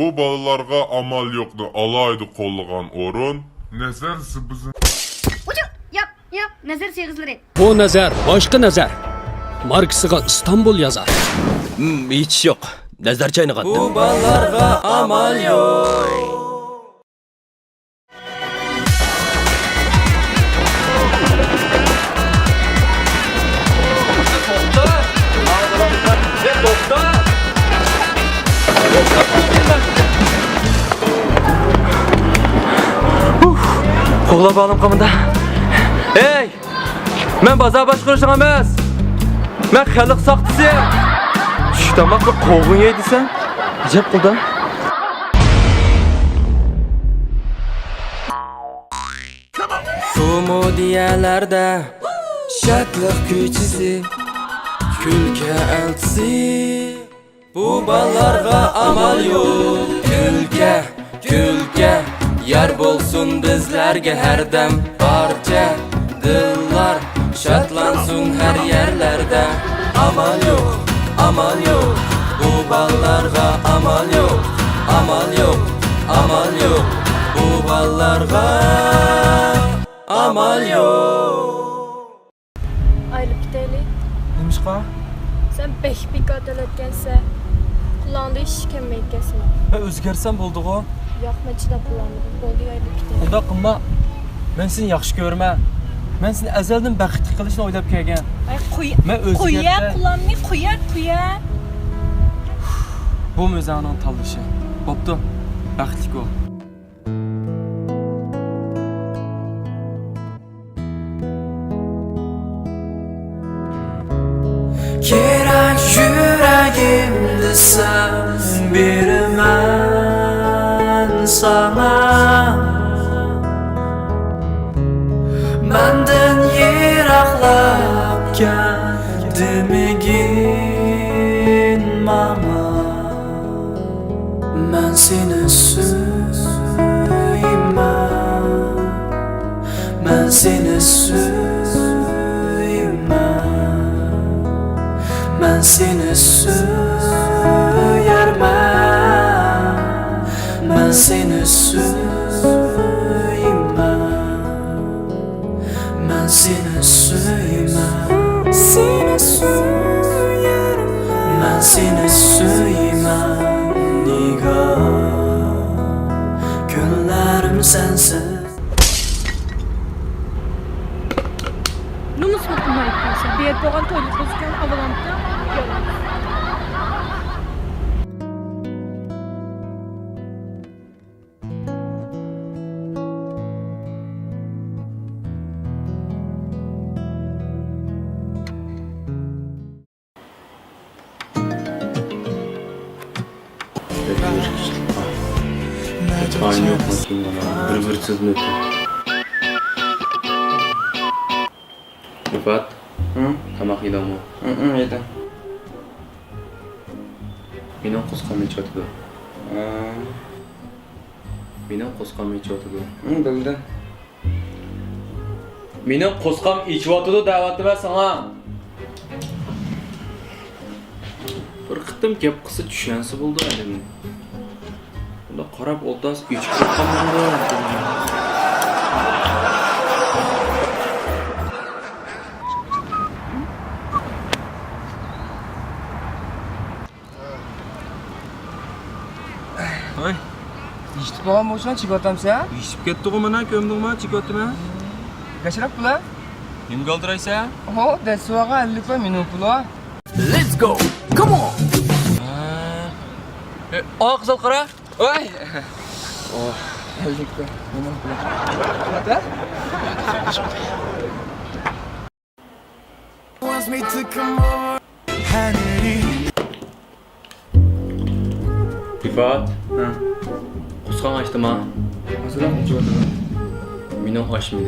Bu balalarga amal yoktu. Alaydı kollagan orun. Nezerisi bizim. Ucu yap nazar segizleri. Bu nazar boshqa nazar. Marksiga İstanbul yazar. Hiç yok. Nazar çaynagan. Bu ballarga amal yok. Qo'g'la bağım qamında. Ey! Men bazar boshqarishim emas. Men xalq soqchisi. Tushtamoqqa qovun yeydisan? Ajab qildi. Komodiyalarda shatliq kuychisi, kulka eltisi. Bu ballarga amal yo'q. Kulka yar bo'lsin bizlarga har dam. Barcha dillar shatlansin har yerlarda. Amal yo'q. Bu ballarga amal yo'q. Amal yo'q. Bu ballarga amal yo'q. Aylıp gidelim. Nimishqa? Sen pek adal etkense kulağında iş kemmeyi kesme. Ben o'zgarsam bo'ldi-ku. Yakma çida kulağını. Oldu aylıp gidelim. Unda qilma. Men seni yaxshi ko'rman. Men seni azaldan baxtli qilishni o'ylab kelgan. Ay Men o'zgarsa kuya kulağını kuya. bu o'zining tanlashi. Bo'pti. Baxtli bo'l. Kerak yüreğimde sen bir ben sana. Menden yiraklap kendimi mama. Ben seni süymem. Ben seni Ben seni süyermem. Ben seni süymem. Ben seni süymem. Seni süyermem. Ben seni süymem. Nigar günlerim sensiz. Numus mutlu etkense. Bir boğan toylu kızken avalantıda yalan. Aynı yok bakayım bana. Hırsız mı? Rıfat. Tamak yedin mi? Yedim. Benim koskamı içiyordu. Benim koskamı içiyordu. Bildim. Benim koskam içiyordu davetli ben sana. Bir kıttım kep kısı düşensi buldu elimde. Bunda qarab oltas içip kalmadı. Oy. İşte babam boşuna çikolatamsa. Ishib ketdi-ku mana, ko'mdingmi, chikotima? Kaçırak pula? Nimga oldiraysan? Oho, desuaga 50 pa minut pula. Let's go. Come on. Aa qizil qara. Oy. Oh, 50 pa minut pula. Hadi. Rıfat. Koskam açtım ha. Hazırlan mı çikolata? Benim açmadı.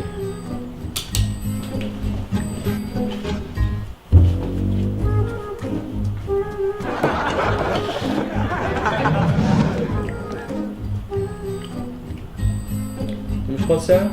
Rıfat sen?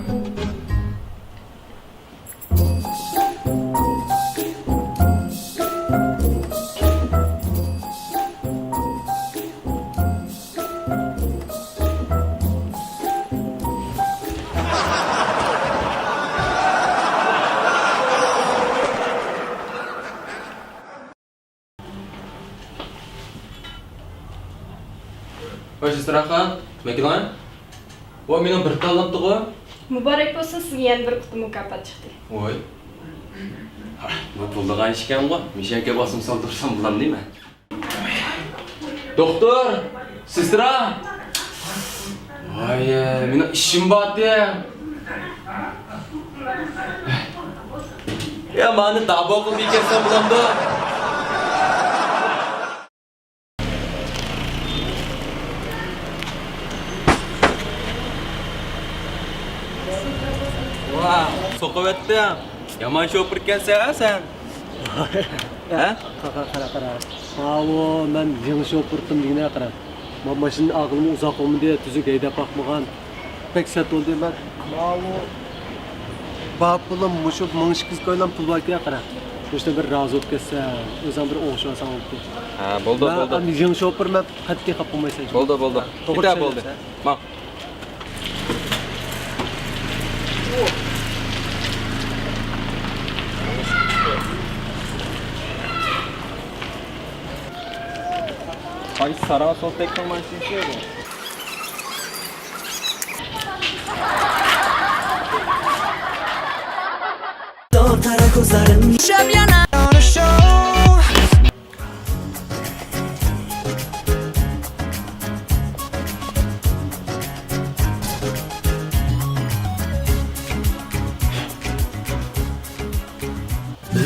Hoş istirahat. Mekilan. O mening bir tanlaptı. Muborak bo'lsin, sizga yana bir quti mukofot chiqdi. Oy. Bu puldagan ish ekan ku. Mishaka bosim soldirsam bo'ladimi deymi? Doktor, sestra. Voy, mening ishim bor-da. Ya mani davo qilib kelsam bo'lamdi. Vah, soqib etdim. Yomon shopir ekansan sen. Ha? Qara. Avo, men yangi shopirdim degine qara. Men mashina aqlim uzoq olmadi, tuzuk haydab boqmagan. Pek sat oldi men. Avo. Bap pulim mushu 1200 ko'ylam pul bor ekan qara. O'shda bir rozi bo'lib ketsa, o'zim bir o'xshasan olibdi. Ha, bo'ldi. Men yangi shopir men qat'iy qilib qo'ymaysan. Bo'ldi. To'g'ri bo'ldi. Mak. Ay sara sol tekrar maçı istiyor bu.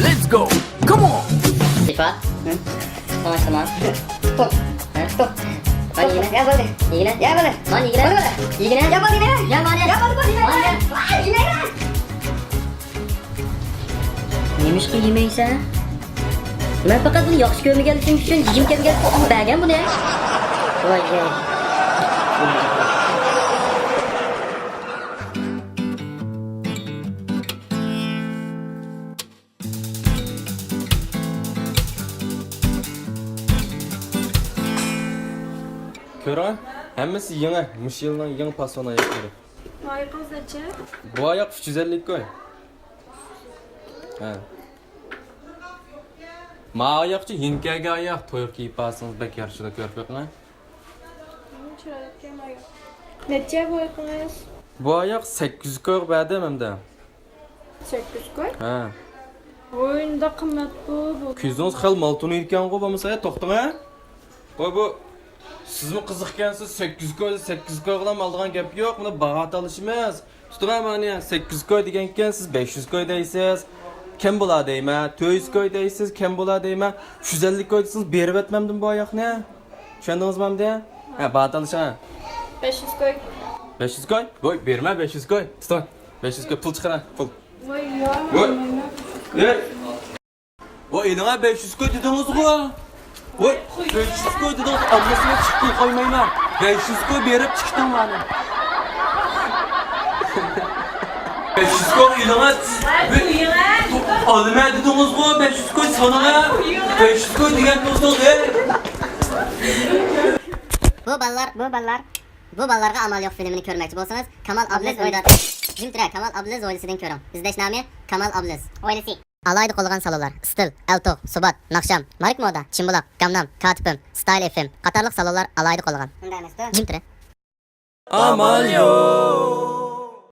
Let's go. Come on. Rifat. Tamam. Top. Top. Mani yine. Gel böyle. Yine. Gel böyle. Mani yine. Böyle. Yine. Gel böyle. Gel mani. Gel böyle. Mani gel. Vay yine gel. Neymiş ki yemeyse? Ben fakat bunu yaxşı görmegen için yiyim kelgan. Bergen bu ne? Vay vay. Ko'ran, hammasi yangi, mush yilning yangi pason oyoqlari. Voy qizcha. Bu oyoq 350 koy. Ha. Ma oyoqchi yinkaga oyoq to'yib kiyib olsangiz bek yaxshida ko'rib qo'ying. Chiroyli oyoq. Necha bo'yqingiz? Bu oyoq 800 koy berdim hamda. 800 koy. Ha. O'yinda qimmat bu. Ko'zingiz xil moltuni ekan-ku bo'lmasa, to'xtang ha. Bu sizmi qiziqkansiz 800 koy bilan oldigan gap yo'q. Buni bag'at olishimiz. Tuturam mana 800 koy degan ekan, siz 500 koy deysiz. Kim bo'ladi deyman? 400 koy deysiz, kim bo'ladi deyman? 350 koy deysiz, berib etmamdim bu oyoqni. Tushundingizmi hamda? Ha, bag'at olishing. 500 koy. 500 koy? Voy, berma 500 koy. Tutun. 500 koy pul chiqaring, pul. Voy yo. Voy. Ey. Voy, elinga 500 koy dedingiz-ku. Voy, 500 koy dedingiz, ammasini chiqib qo'ymayman. 500 koy berib chiqdim mana. 500 koy elinga. Olma dedingiz-ku, 500 koy sonaga. 500 koy degan do'stingiz, ey. Bu ballarga amal yo'q filmini ko'rmoqchi bo'lsangiz, Kamal Ablez o'yladi. Jimtira Kamal Ablez oilasidan ko'ring. Izlashnoma Kamal Ablez oilasi. Alayda qolgan salolar: Stil, Eltoq, Subat, Naqsham, Marik Moda, Chimbuloq, Gamnam, Katipim, Style FM qatorliq salolar alayda qolgan. Jimtira. Amal yo'q.